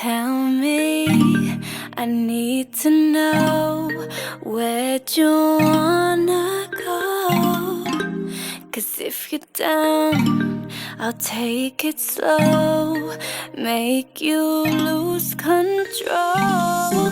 Tell me, I need to know, where'd you wanna go? 'Cause if you're down, I'll take it slow, make you lose control.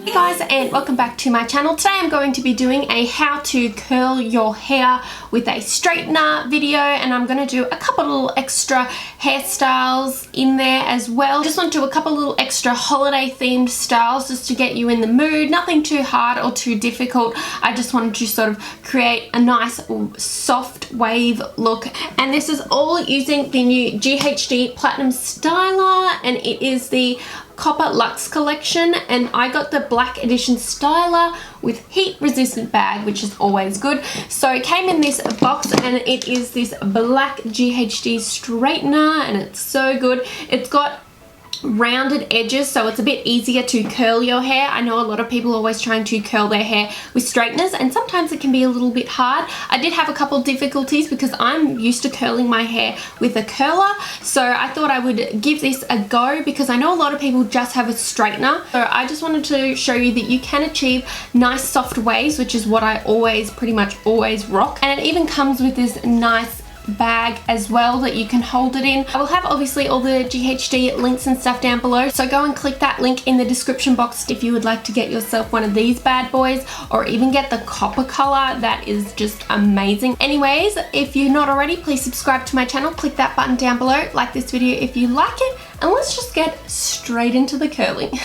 Hey guys, and welcome back to my channel. Today I'm going to be doing a how to curl your hair with a straightener video, and I'm going to do a couple little extra hairstyles in there as well. Just want to do a couple little extra holiday themed styles just to get you in the mood. Nothing too hard or too difficult. I just wanted to sort of create a nice soft wave look, and this is all using the new GHD Platinum Styler, and it is the Copper Luxe collection, and I got the black edition styler with heat resistant bag, which is always good. So it came in this box, and it is this black GHD straightener, and it's so good. It's got rounded edges, so it's a bit easier to curl your hair. I know a lot of people are always trying to curl their hair with straighteners, and sometimes it can be a little bit hard. I did have a couple difficulties because I'm used to curling my hair with a curler, so I thought I would give this a go because I know a lot of people just have a straightener. So I just wanted to show you that you can achieve nice soft waves, which is what I pretty much always rock. And it even comes with this nice bag as well that you can hold it in. I will have obviously all the GHD links and stuff down below, so go and click that link in the description box if you would like to get yourself one of these bad boys, or even get the copper color. That is just amazing. Anyways, if you're not already, please subscribe to my channel, click that button down below, like this video if you like it, and let's just get straight into the curling.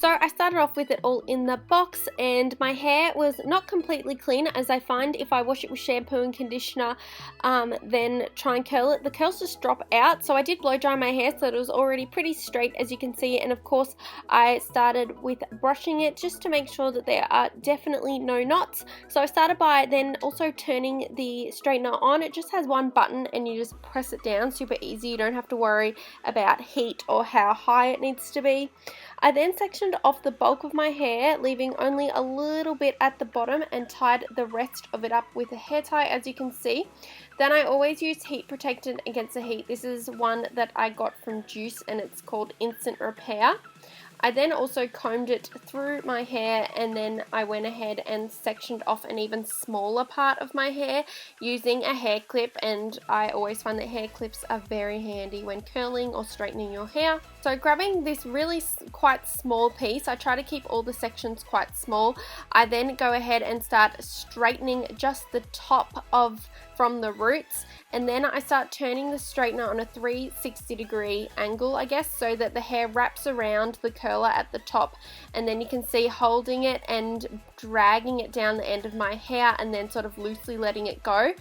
So I started off with it all in the box, and my hair was not completely clean, as I find if I wash it with shampoo and conditioner, then try and curl it, the curls just drop out. So I did blow dry my hair so that it was already pretty straight, as you can see, and of course I started with brushing it just to make sure that there are definitely no knots. So I started by then also turning the straightener on. It just has one button and you just press it down, super easy. You don't have to worry about heat or how high it needs to be. I then sectioned off the bulk of my hair, leaving only a little bit at the bottom, and tied the rest of it up with a hair tie, as you can see. Then I always use heat protectant against the heat. This is one that I got from Juice, and it's called Instant Repair. I then also combed it through my hair, and then I went ahead and sectioned off an even smaller part of my hair using a hair clip, and I always find that hair clips are very handy when curling or straightening your hair. So grabbing this really quite small piece, I try to keep all the sections quite small. I then go ahead and start straightening just the top from the roots, and then I start turning the straightener on a 360-degree angle, I guess, so that the hair wraps around the curler at the top, and then you can see holding it and dragging it down the end of my hair and then sort of loosely letting it go.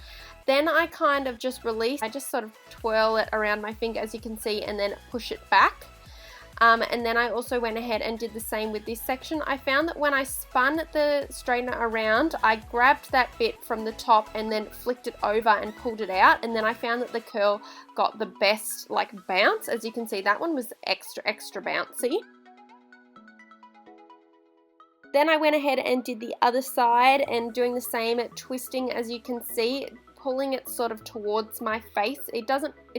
Then I kind of just release, I just sort of twirl it around my finger, as you can see, and then push it back. And then I also went ahead and did the same with this section. I found that when I spun the straightener around, I grabbed that bit from the top and then flicked it over and pulled it out, and then I found that the curl got the best like bounce. As you can see, that one was extra bouncy. Then I went ahead and did the other side and doing the same, twisting, as you can see, pulling it sort of towards my face. It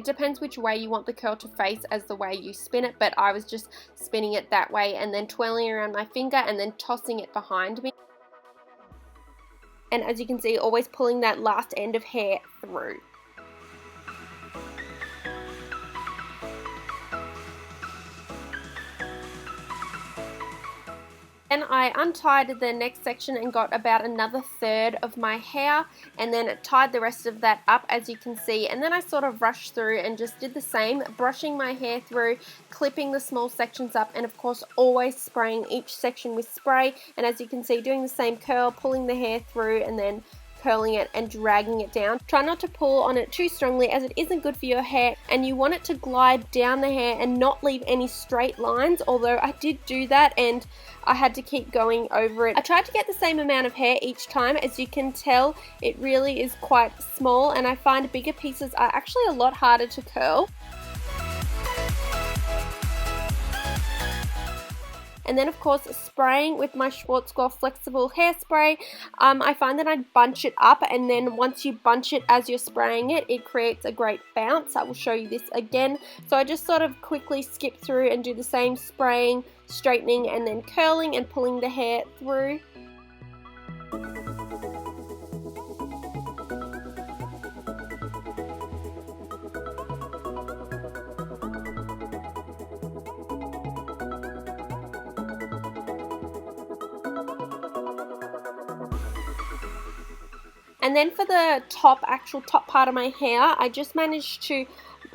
depends which way you want the curl to face as the way you spin it, but I was just spinning it that way and then twirling around my finger and then tossing it behind me. And as you can see, always pulling that last end of hair through. Then I untied the next section and got about another third of my hair, and then tied the rest of that up, as you can see, and then I sort of rushed through and just did the same, brushing my hair through, clipping the small sections up, and of course always spraying each section with spray, and as you can see, doing the same curl, pulling the hair through and then curling it and dragging it down. Try not to pull on it too strongly, as it isn't good for your hair, and you want it to glide down the hair and not leave any straight lines, although I did do that and I had to keep going over it. I tried to get the same amount of hair each time. As you can tell, it really is quite small, and I find bigger pieces are actually a lot harder to curl. and then of course spraying with my Schwarzkopf flexible hairspray. I find that I bunch it up, and then once you bunch it as you're spraying it, it creates a great bounce. I will show you this again. So I just sort of quickly skip through and do the same spraying, straightening, and then curling and pulling the hair through. And then for the actual top part of my hair, I just managed to,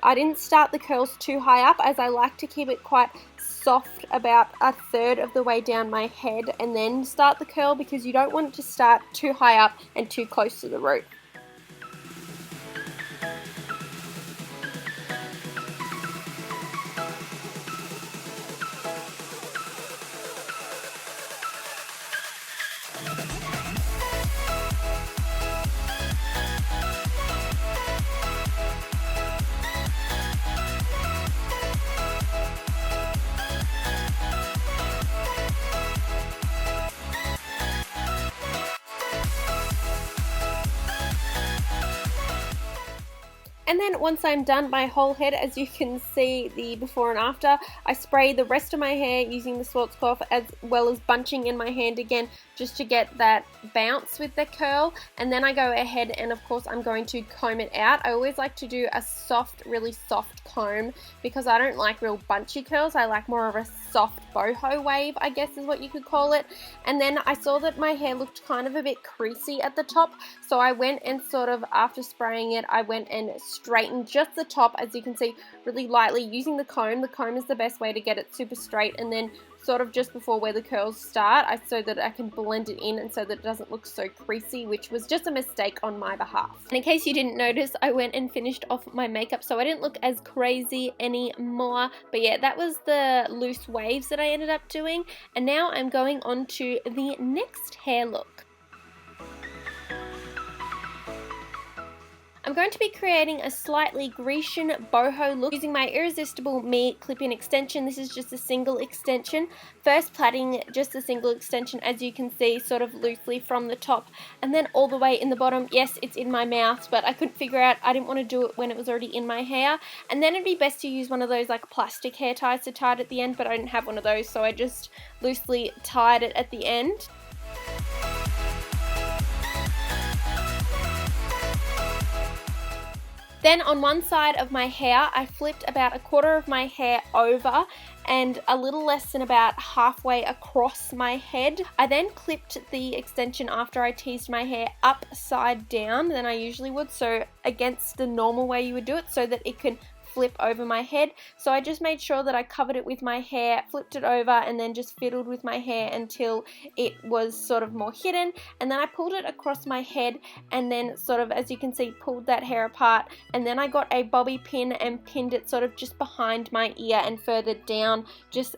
I didn't start the curls too high up, as I like to keep it quite soft about a third of the way down my head and then start the curl, because you don't want it to start too high up and too close to the root. And then once I'm done my whole head, as you can see the before and after, I spray the rest of my hair using the Schwarzkopf, as well as bunching in my hand again just to get that bounce with the curl. And then I go ahead and of course I'm going to comb it out. I always like to do a soft, really soft comb, because I don't like real bunchy curls. I like more of a soft boho wave, I guess is what you could call it. And then I saw that my hair looked kind of a bit creasy at the top, so I went and sort of, after spraying it, I went and straightened just the top, as you can see, really lightly using the comb. The comb is the best way to get it super straight, and then sort of just before where the curls start, so that I can blend it in and so that it doesn't look so creasy, which was just a mistake on my behalf. And in case you didn't notice, I went and finished off my makeup, so I didn't look as crazy anymore. But yeah, that was the loose waves that I ended up doing, and now I'm going on to the next hair look. I'm going to be creating a slightly Grecian boho look using my Irresistible Me clip-in extension. This is just a single extension. First plaiting just a single extension, as you can see, sort of loosely from the top, and then all the way in the bottom. Yes, it's in my mouth, but I couldn't figure out, I didn't want to do it when it was already in my hair. And then it'd be best to use one of those like plastic hair ties to tie it at the end, but I didn't have one of those, so I just loosely tied it at the end. Then on one side of my hair, I flipped about a quarter of my hair over and a little less than about halfway across my head. I then clipped the extension after I teased my hair upside down than I usually would, so against the normal way you would do it, so that it can flip over my head. So I just made sure that I covered it with my hair, flipped it over, and then just fiddled with my hair until it was sort of more hidden. And then I pulled it across my head, and then sort of, as you can see, pulled that hair apart. And then I got a bobby pin and pinned it sort of just behind my ear and further down,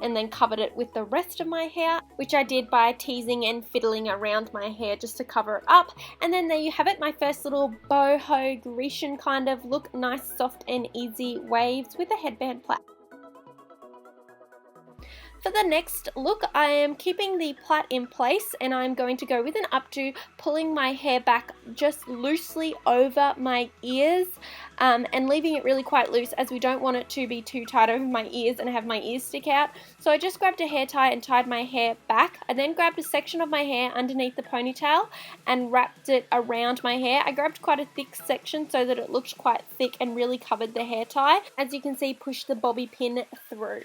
and then covered it with the rest of my hair, which I did by teasing and fiddling around my hair just to cover it up. And then there you have it, my first little boho Grecian kind of look, nice, soft and easy waves with a headband plait. For the next look, I am keeping the plait in place, and I'm going to go with an updo, pulling my hair back just loosely over my ears, and leaving it really quite loose, as we don't want it to be too tight over my ears and have my ears stick out. So I just grabbed a hair tie and tied my hair back. I then grabbed a section of my hair underneath the ponytail and wrapped it around my hair. I grabbed quite a thick section so that it looked quite thick and really covered the hair tie. As you can see, pushed the bobby pin through.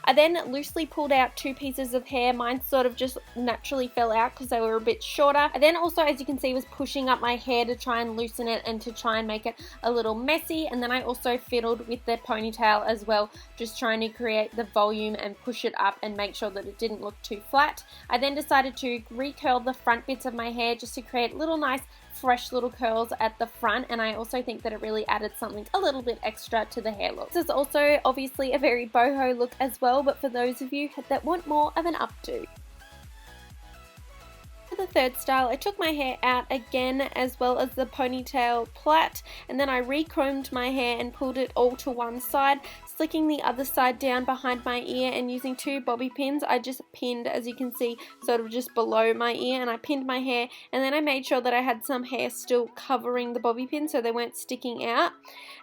I then loosely pulled out two pieces of hair. Mine sort of just naturally fell out because they were a bit shorter. I then also, as you can see, was pushing up my hair to try and loosen it and to try and make it a little messy. And then I also fiddled with the ponytail as well, just trying to create the volume and push it up and make sure that it didn't look too flat. I then decided to recurl the front bits of my hair just to create little nice fresh little curls at the front, and I also think that it really added something a little bit extra to the hair look. This is also obviously a very boho look as well, but for those of you that want more of an updo. For the third style, I took my hair out again, as well as the ponytail plait, and then I recombed my hair and pulled it all to one side, slicking the other side down behind my ear and using 2 bobby pins. I just pinned, as you can see, sort of just below my ear, and I pinned my hair, and then I made sure that I had some hair still covering the bobby pin so they weren't sticking out.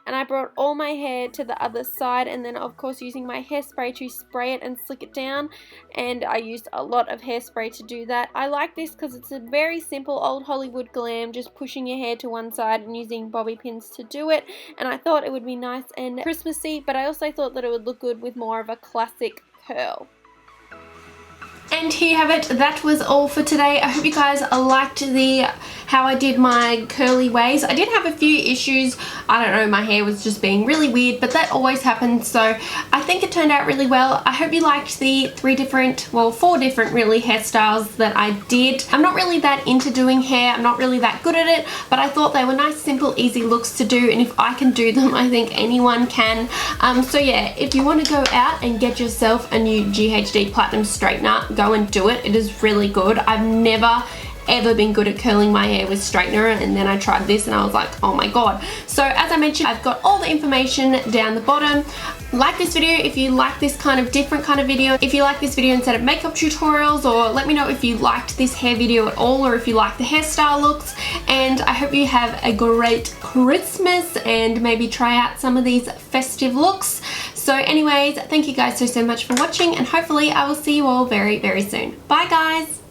And I brought all my hair to the other side, and then of course using my hairspray to spray it and slick it down, and I used a lot of hairspray to do that. I like this because it's a very simple old Hollywood glam, just pushing your hair to one side and using bobby pins to do it, and I thought it would be nice and Christmassy, but I also thought that it would look good with more of a classic curl. And here you have it. That was all for today. I hope you guys liked how I did my curly waves. I did have a few issues. I don't know, my hair was just being really weird, but that always happens, so I think it turned out really well. I hope you liked the 4 different really hairstyles that I did. I'm not really that into doing hair. I'm not really that good at it, but I thought they were nice, simple, easy looks to do, and if I can do them, I think anyone can. So yeah, if you want to go out and get yourself a new GHD Platinum straightener, go and do it. It is really good. I've never ever been good at curling my hair with straightener, and then I tried this and I was like, oh my god. So as I mentioned, I've got all the information down the bottom. Like this video if you like this different kind of video. If you like this video instead of makeup tutorials, or let me know if you liked this hair video at all, or if you like the hairstyle looks. And I hope you have a great Christmas and maybe try out some of these festive looks. So anyways, thank you guys so much for watching, and hopefully I will see you all very, very soon. Bye guys!